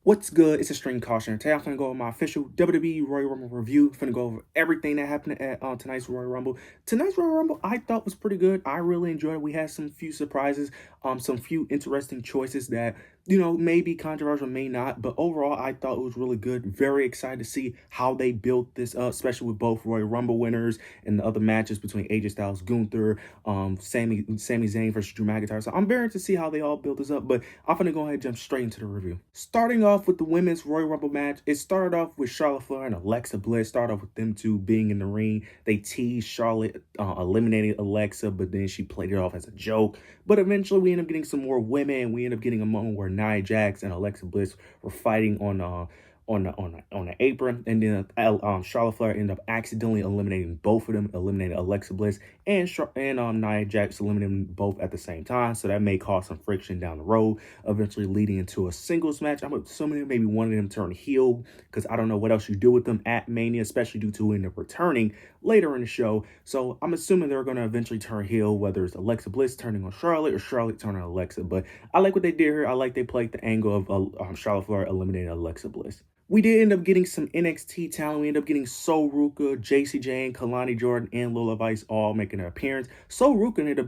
What's good? It's a Extreme Caution. Today I'm gonna go over my official WWE Royal Rumble review. Finna go over everything that happened at tonight's Royal Rumble. Tonight's Royal Rumble I thought was pretty good. I really enjoyed it. We had some few surprises, some few interesting choices that may be controversial, may not. But overall, I thought it was really good. Very excited to see how they built this up, especially with both Royal Rumble winners and the other matches between AJ Styles, Gunther, Sami Zayn versus Drew McIntyre. So I'm very interested to see how they all built this up. But I'm gonna go ahead and jump straight into the review. Starting off with the women's Royal Rumble match, it started off with Charlotte Flair and Alexa Bliss. Started off with them two being in the ring. They teased Charlotte eliminating Alexa, but then she played it off as a joke. But eventually, we end up getting some more women. We end up getting a moment where Nia Jax and Alexa Bliss were fighting on the apron, and then Charlotte Flair ended up accidentally eliminating both of them, eliminating Alexa Bliss and Nia Jax, eliminating both at the same time. So that may cause some friction down the road, eventually leading into a singles match. I'm assuming maybe one of them turn heel, because I don't know what else you do with them at Mania, especially due to end up returning later in the show. So I'm assuming they're going to eventually turn heel, whether it's Alexa Bliss turning on Charlotte or Charlotte turning on Alexa. But I like what they did here. I like they played the angle of Charlotte Flair eliminating Alexa Bliss. We did end up getting some NXT talent. We ended up getting Sol Ruka, Jacy Jayne, Kalani Jordan, and Lola Vice all making an appearance. Sol Ruka ended up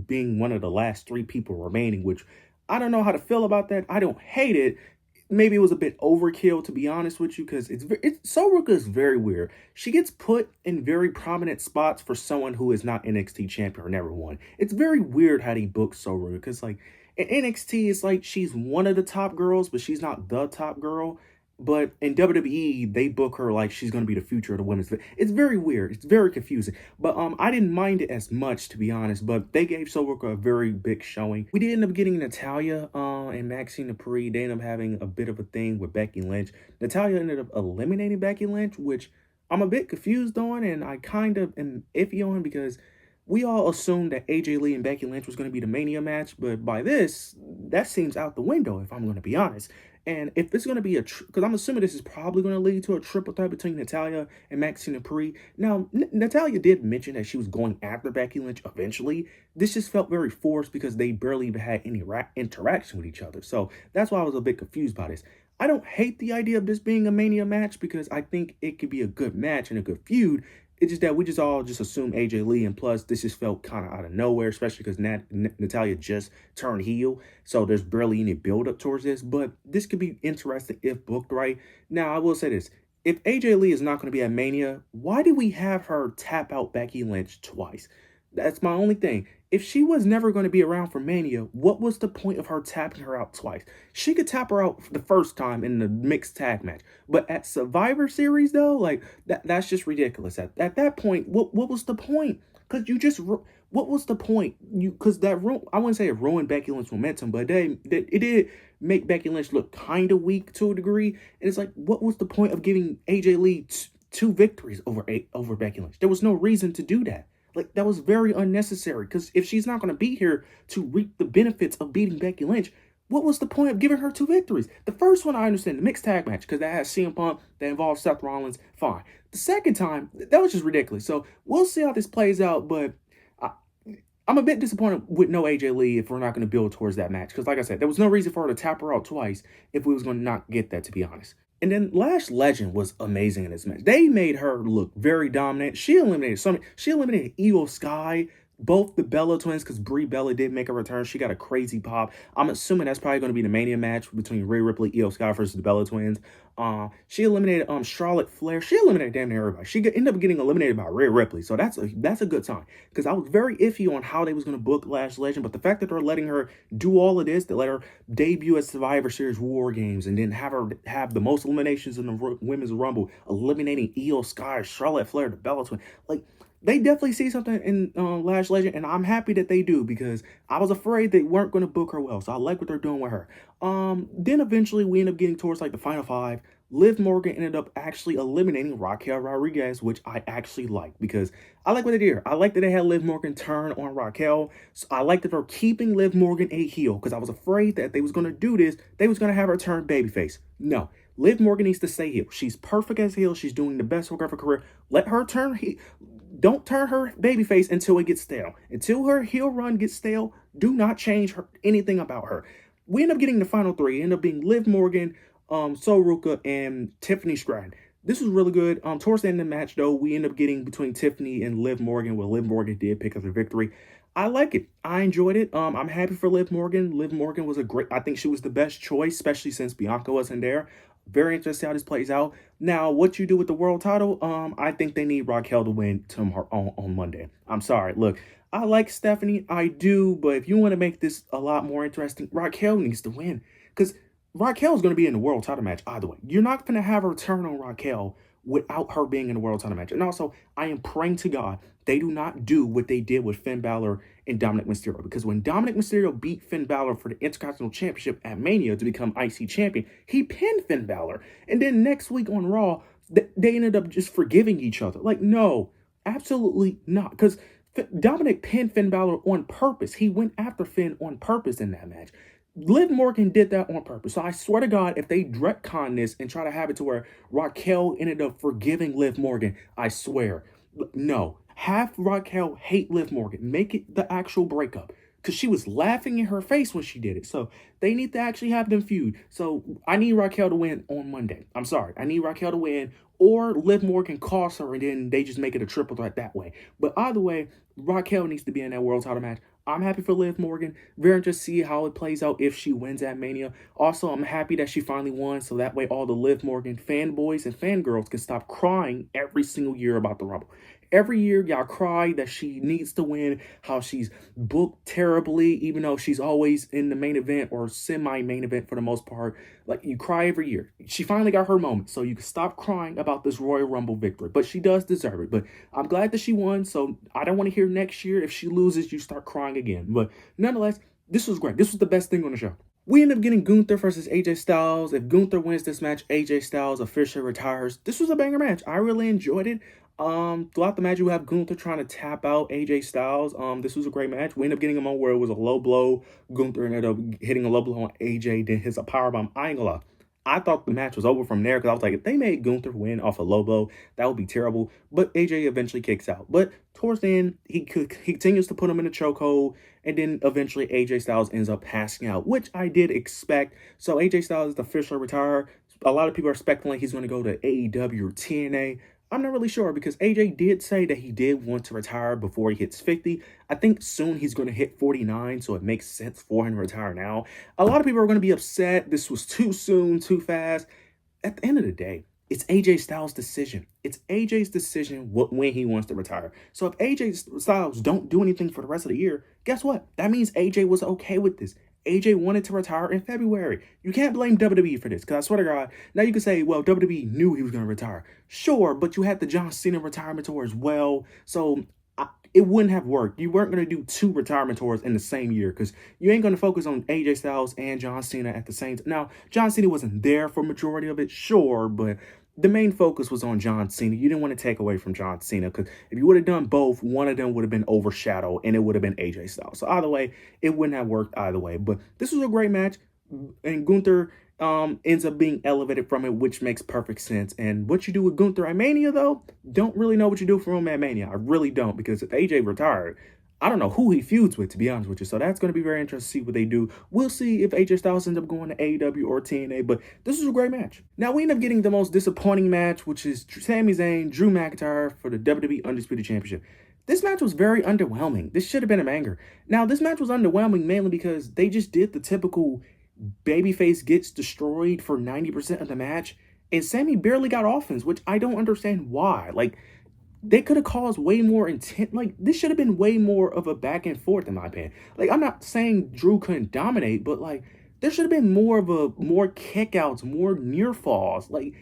being one of the last three people remaining, which I don't know how to feel about that. I don't hate it. Maybe it was a bit overkill, to be honest with you, because Sol Ruka is very weird. She gets put in very prominent spots for someone who is not NXT champion or never won. It's very weird how they book Sol Ruka, because in NXT, it's like she's one of the top girls, but she's not the top girl. But in WWE, they book her like she's going to be the future of the women's. It's very weird. It's very confusing. But I didn't mind it as much, to be honest. But they gave Sol Ruka a very big showing. We did end up getting Natalya and Maxine Dupree. They ended up having a bit of a thing with Becky Lynch. Natalya ended up eliminating Becky Lynch, which I'm a bit confused on, and I kind of am iffy on, because we all assumed that AJ Lee and Becky Lynch was going to be the Mania match, but by this, that seems out the window, if I'm going to be honest. And if it's going to be because I'm assuming this is probably going to lead to a triple threat between Natalya and Maxine Dupree. Now, Natalya did mention that she was going after Becky Lynch eventually. This just felt very forced because they barely even had any interaction with each other. So that's why I was a bit confused by this. I don't hate the idea of this being a Mania match, because I think it could be a good match and a good feud. It's just that we all assume AJ Lee, and plus this just felt kind of out of nowhere, especially because Natalya just turned heel, so there's barely any build up towards this. But this could be interesting if booked right. Now, I will say this: if AJ Lee is not going to be at Mania, why did we have her tap out Becky Lynch twice? That's my only thing. If she was never going to be around for Mania, what was the point of her tapping her out twice? She could tap her out the first time in the mixed tag match. But at Survivor Series, though, that's just ridiculous. At that point, what was the point? Because what was the point? Because I wouldn't say it ruined Becky Lynch's momentum, but it did make Becky Lynch look kind of weak to a degree. And it's like, what was the point of giving AJ Lee two victories over Becky Lynch? There was no reason to do that. That was very unnecessary, because if she's not going to be here to reap the benefits of beating Becky Lynch, what was the point of giving her two victories? The first one, I understand, the mixed tag match, because that has CM Punk, that involves Seth Rollins, fine. The second time, that was just ridiculous. So we'll see how this plays out, but I'm a bit disappointed with no AJ Lee if we're not going to build towards that match, because like I said, there was no reason for her to tap her out twice if we was going to not get that, to be honest. And then Lash Legend was amazing in this match. They made her look very dominant. She eliminated Io Sky, both the Bella twins, because Brie Bella did make a return. She got a crazy pop. I'm assuming that's probably going to be the Mania match between Rhea Ripley, Io Sky versus the Bella twins. She eliminated Charlotte Flair. She eliminated damn near everybody. She ended up getting eliminated by Rhea Ripley. So that's a good sign, because I was very iffy on how they was going to book Lash Legend. But the fact that they're letting her do all of this, to let her debut at Survivor Series War Games, and then have her have the most eliminations in the Women's Rumble, eliminating Io Sky, Charlotte Flair, the Bella twin, they definitely see something in Lash Legend, and I'm happy that they do, because I was afraid they weren't going to book her well. So I like what they're doing with her. Then eventually we end up getting towards the final five. Liv Morgan ended up actually eliminating Raquel Rodriguez, which I actually like, because I like what they did. I like that they had Liv Morgan turn on Raquel. So I like that they're keeping Liv Morgan a heel, because I was afraid that they was going to do this. They was going to have her turn babyface. No. Liv Morgan needs to stay heel. She's perfect as heel. She's doing the best work of her career. Let her turn heel. Don't turn her babyface until it gets stale. Until her heel run gets stale, do not change anything about her. We end up getting the final three. It ended up being Liv Morgan, Sol Ruka, and Tiffany Stratton. This was really good. Towards the end of the match, though, we end up getting between Tiffany and Liv Morgan, where Liv Morgan did pick up the victory. I like it. I enjoyed it. I'm happy for Liv Morgan. Liv Morgan was a great, I think she was the best choice, especially since Bianca wasn't there. Very interested how this plays out. Now, what you do with the world title, I think they need Raquel to win tomorrow on Monday. I'm sorry. Look, I like Stephanie. I do, but if you want to make this a lot more interesting, Raquel needs to win. Because Raquel is going to be in the world title match either way. You're not going to have her turn on Raquel without her being in the world title match. And also, I am praying to God they do not do what they did with Finn Balor and Dominic Mysterio. Because when Dominic Mysterio beat Finn Balor for the Intercontinental Championship at Mania to become IC champion, he pinned Finn Balor. And then next week on Raw, they ended up just forgiving each other. Like, no, absolutely not. Because Dominic pinned Finn Balor on purpose. He went after Finn on purpose in that match. Liv Morgan did that on purpose. So I swear to God, if they retcon this and try to have it to where Raquel ended up forgiving Liv Morgan, I swear, no. Have Raquel hate Liv Morgan. Make it the actual breakup. Because she was laughing in her face when she did it. So they need to actually have them feud. So I need Raquel to win on Monday. I'm sorry. I need Raquel to win. Or Liv Morgan costs her and then they just make it a triple threat that way. But either way, Raquel needs to be in that world title match. I'm happy for Liv Morgan. Very interested to see how it plays out if she wins at Mania. Also, I'm happy that she finally won, so that way all the Liv Morgan fanboys and fangirls can stop crying every single year about the Rumble. Every year, y'all cry that she needs to win, how she's booked terribly, even though she's always in the main event or semi-main event for the most part. Like, you cry every year. She finally got her moment, so you can stop crying about this Royal Rumble victory. But she does deserve it. But I'm glad that she won, so I don't want to hear next year if she loses, you start crying again. But nonetheless, this was great. This was the best thing on the show. We end up getting Gunther versus AJ Styles. If Gunther wins this match, AJ Styles officially retires. This was a banger match. I really enjoyed it. Throughout the match, you have Gunther trying to tap out AJ Styles. This was a great match. We ended up getting a moment where it was a low blow. Gunther ended up hitting a low blow on AJ, then hits a powerbomb. I ain't gonna lie. I thought the match was over from there because I was like, if they made Gunther win off a low blow, that would be terrible. But AJ eventually kicks out. But towards the end, he continues to put him in a chokehold, and then eventually AJ Styles ends up passing out, which I did expect. So AJ Styles is the official retire. A lot of people are speculating he's going to go to AEW or TNA. I'm not really sure because AJ did say that he did want to retire before he hits 50. I think soon he's going to hit 49, so it makes sense for him to retire now. A lot of people are going to be upset. This was too soon, too fast. At the end of the day, it's AJ Styles' decision. It's AJ's decision when he wants to retire. So if AJ Styles don't do anything for the rest of the year, guess what? That means AJ was okay with this. AJ wanted to retire in February. You can't blame WWE for this, because I swear to God, now you can say, well, WWE knew he was going to retire. Sure, but you had the John Cena retirement tour as well, so it wouldn't have worked. You weren't going to do two retirement tours in the same year, because you ain't going to focus on AJ Styles and John Cena at the same time. Now, John Cena wasn't there for majority of it, sure, but the main focus was on John Cena. You didn't want to take away from John Cena, because if you would have done both, one of them would have been overshadowed and it would have been AJ Styles. So either way, it wouldn't have worked either way. But this was a great match, and Gunther ends up being elevated from it, which makes perfect sense. And what you do with Gunther at Mania, though, don't really know what you do for him at Mania. I really don't, because if AJ retired, I don't know who he feuds with, to be honest with you. So that's going to be very interesting to see what they do. We'll see if AJ Styles ends up going to AEW or TNA, but this was a great match. Now, we end up getting the most disappointing match, which is Sami Zayn, Drew McIntyre for the WWE Undisputed Championship. This match was very underwhelming. This should have been a banger. Now, this match was underwhelming mainly because they just did the typical babyface gets destroyed for 90% of the match, and Sami barely got offense, which I don't understand why. Like, they could have caused way more intent. Like, this should have been way more of a back and forth, in my opinion. Like, I'm not saying Drew couldn't dominate, but, like, there should have been more kickouts, more near falls. Like,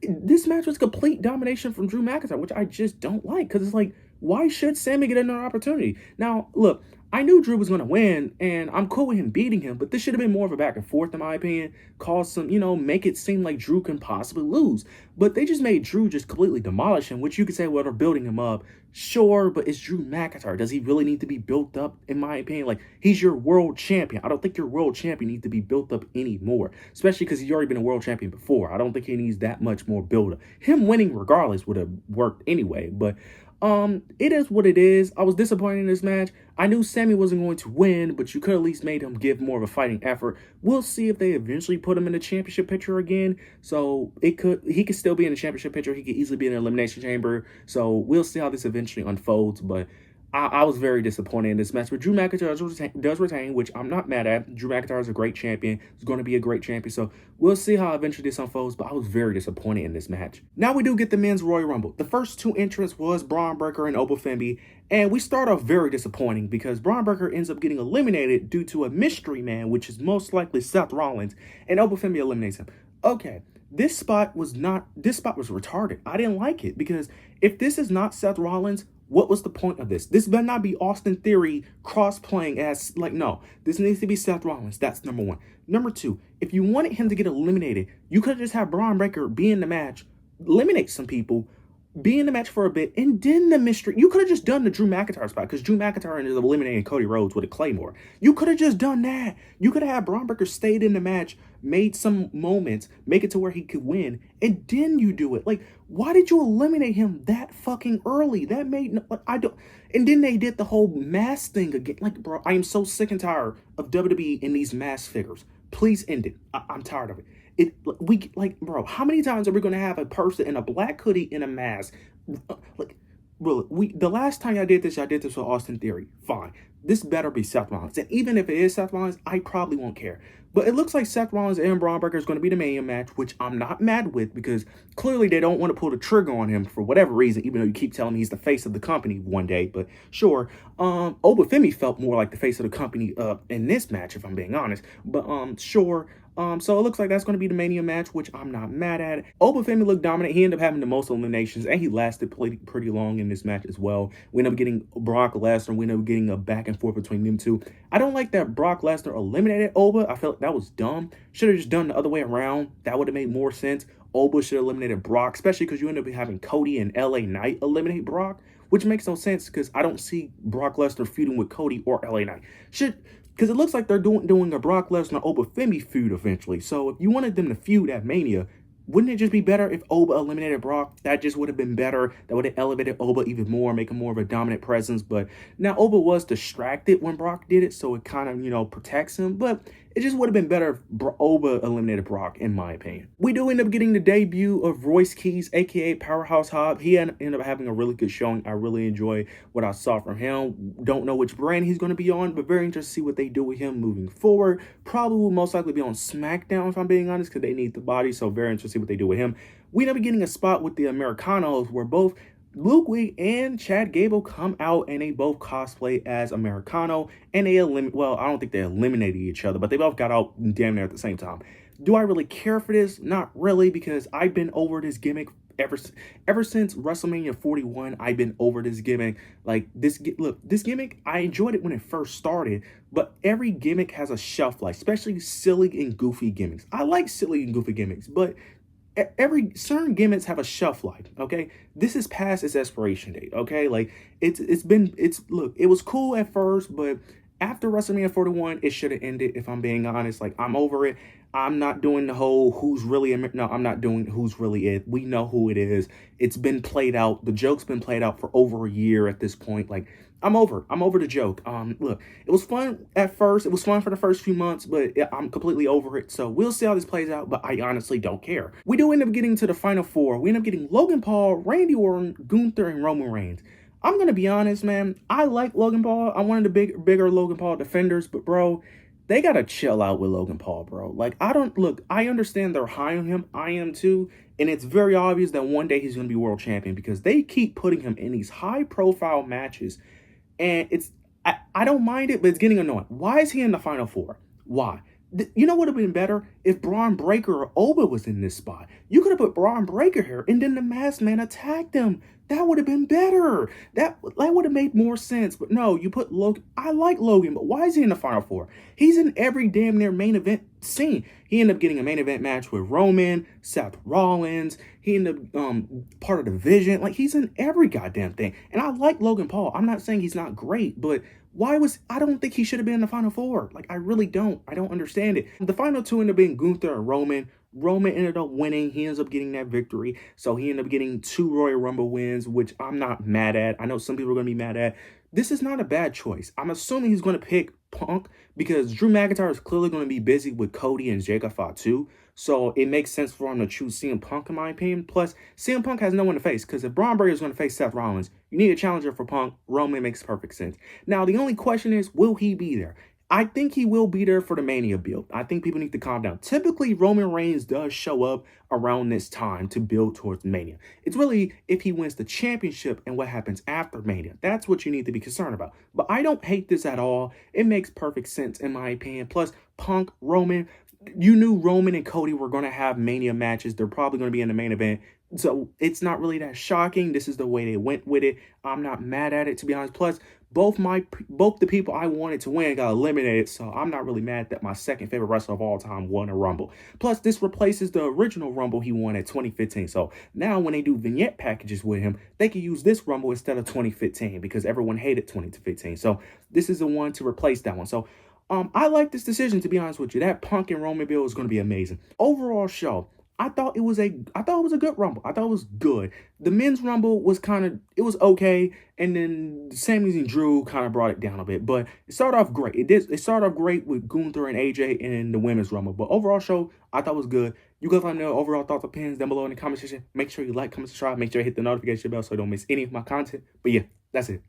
this match was complete domination from Drew McIntyre, which I just don't like. Because it's like, why should Sami get another opportunity? Now, look, I knew Drew was going to win, and I'm cool with him beating him, but this should have been more of a back and forth, in my opinion. Cause some, make it seem like Drew can possibly lose. But they just made Drew just completely demolish him, which you could say, well, they're building him up. Sure, but it's Drew McIntyre. Does he really need to be built up, in my opinion? Like, he's your world champion. I don't think your world champion needs to be built up anymore, especially because he's already been a world champion before. I don't think he needs that much more build up. Him winning regardless would have worked anyway, but It is what it is. I was disappointed in this match. I knew Sammy wasn't going to win, but you could at least made him give more of a fighting effort. We'll see if they eventually put him in the championship picture again. So he could still be in the championship picture. He could easily be in the elimination chamber. So we'll see how this eventually unfolds. But I was very disappointed in this match. But Drew McIntyre does retain, which I'm not mad at. Drew McIntyre is a great champion. He's going to be a great champion. So we'll see how eventually this unfolds. But I was very disappointed in this match. Now we do get the men's Royal Rumble. The first two entrants was Braun Breaker and Oba Femi. And we start off very disappointing because Braun Breaker ends up getting eliminated due to a mystery man, which is most likely Seth Rollins. And Oba Femi eliminates him. Okay. This spot was retarded. I didn't like it because if this is not Seth Rollins, what was the point of this? This better not be Austin Theory cross-playing as, like, no. This needs to be Seth Rollins. That's number one. Number two, if you wanted him to get eliminated, you could have just had Braun Breaker be in the match, eliminate some people, be in the match for a bit, and then the mystery. You could have just done the Drew McIntyre spot because Drew McIntyre ended up eliminating Cody Rhodes with a Claymore. You could have just done that. You could have had Braun Breaker stayed in the match, made some moments, make it to where he could win, and then you do it. Like, why did you eliminate him that fucking early? That made no, like, I don't. And then they did the whole mask thing again. Like, bro, I am so sick and tired of WWE and these mask figures. Please end it. I'm tired of it. Bro, how many times are we gonna have a person in a black hoodie in a mask? Like, really, the last time I did this with Austin Theory. Fine. This better be Seth Rollins. And even if it is Seth Rollins, I probably won't care. But it looks like Seth Rollins and Braun Breaker is going to be the Mania match, which I'm not mad with because clearly they don't want to pull the trigger on him for whatever reason, even though you keep telling me he's the face of the company one day. But sure, Oba Femi felt more like the face of the company in this match, if I'm being honest. But sure. So it looks like that's going to be the Mania match, which I'm not mad at. Oba Femi looked dominant. He ended up having the most eliminations, and he lasted pretty long in this match as well. We ended up getting Brock Lesnar. We ended up getting a back and forth between them two. I don't like that Brock Lesnar eliminated Oba. I felt like that was dumb. Should have just done the other way around. That would have made more sense. Oba should have eliminated Brock, especially because you end up having Cody and LA Knight eliminate Brock, which makes no sense because I don't see Brock Lesnar feuding with Cody or LA Knight. Because it looks like they're doing a Brock Lesnar Oba Femi feud eventually. So if you wanted them to feud at Mania, wouldn't it just be better if Oba eliminated Brock? That just would have been better. That would have elevated Oba even more, make him more of a dominant presence. But now Oba was distracted when Brock did it, so it kind of, protects him. But it just would have been better if Oba eliminated Brock, in my opinion. We do end up getting the debut of Royce Keys, a.k.a. Powerhouse Hobb. He ended up having a really good showing. I really enjoy what I saw from him. Don't know which brand he's going to be on, but very interested to see what they do with him moving forward. Probably will most likely be on SmackDown, if I'm being honest, because they need the body, so very interested to see what they do with him. We end up getting a spot with the Americanos where both Ludwig and Chad Gable come out and they both cosplay as Americano, and I don't think they eliminated each other, but they both got out damn near at the same time. Do I really care for this? Not really, because I've been over this gimmick ever since WrestleMania 41. I've been over this gimmick. Like, this gimmick, I enjoyed it when it first started, but every gimmick has a shelf life, especially silly and goofy gimmicks. I like silly and goofy gimmicks, but certain gimmicks have a shelf life. Okay, this is past its expiration date. Okay, like it was cool at first, but after WrestleMania 41, it should have ended, if I'm being honest. Like, I'm over it. I'm not doing the whole I'm not doing who's really it. We know who it is. It's been played out. The joke's been played out for over a year at this point. Like, I'm over the joke. Look, it was fun at first. It was fun for the first few months, but I'm completely over it. So we'll see how this plays out, but I honestly don't care. We do end up getting to the final four. We end up getting Logan Paul, Randy Orton, Gunther, and Roman Reigns. I'm going to be honest, man. I like Logan Paul. I'm one of the bigger Logan Paul defenders, but bro, they got to chill out with Logan Paul, bro. Like, I understand they're high on him. I am too. And it's very obvious that one day he's going to be world champion because they keep putting him in these high profile matches. And I don't mind it, but it's getting annoying. Why is he in the final four? Why? You know what would have been better if Braun Breaker or Oba was in this spot? You could have put Braun Breaker here and then the Masked Man attacked him. That would have been better. That would have made more sense. But no, you put Logan. I like Logan, but why is he in the final four? He's in every damn near main event scene. He ended up getting a main event match with Roman, Seth Rollins. He ended up part of the Vision. Like, he's in every goddamn thing. And I like Logan Paul. I'm not saying he's not great, but I don't think he should have been in the final four. Like, I really don't. I don't understand it. The final two ended up being Gunther and Roman. Roman ended up winning. He ends up getting that victory. So he ended up getting 2 Royal Rumble wins, which I'm not mad at. I know some people are going to be mad at. This is not a bad choice. I'm assuming he's going to pick Punk because Drew McIntyre is clearly going to be busy with Cody and Jacob Fatu. So it makes sense for him to choose CM Punk, in my opinion. Plus, CM Punk has no one to face because if Braun Breaker is going to face Seth Rollins, you need a challenger for Punk. Roman makes perfect sense. Now, the only question is, will he be there? I think he will be there for the Mania build. I think people need to calm down. Typically, Roman Reigns does show up around this time to build towards Mania. It's really if he wins the championship and what happens after Mania. That's what you need to be concerned about. But I don't hate this at all. It makes perfect sense in my opinion. Plus, Punk, Roman, you knew Roman and Cody were going to have Mania matches. They're probably going to be in the main event. So it's not really that shocking. This is the way they went with it. I'm not mad at it, to be honest. Plus, both the people I wanted to win got eliminated, so I'm not really mad that my second favorite wrestler of all time won a Rumble. Plus, this replaces the original Rumble he won at 2015. So now when they do vignette packages with him, they can use this Rumble instead of 2015 because everyone hated 2015. So this is the one to replace that one. So I like this decision, to be honest with you. That Punk and Roman build is going to be amazing. Overall show, I thought it was a good Rumble. I thought it was good. The men's Rumble was it was okay, and then Sami and Drew kind of brought it down a bit. But it started off great. It started off great with Gunther and AJ in the women's Rumble. But overall show, I thought was good. You guys let me know overall thoughts, opinions down below in the comment section. Make sure you like, comment, subscribe. Make sure you hit the notification bell so you don't miss any of my content. But yeah, that's it.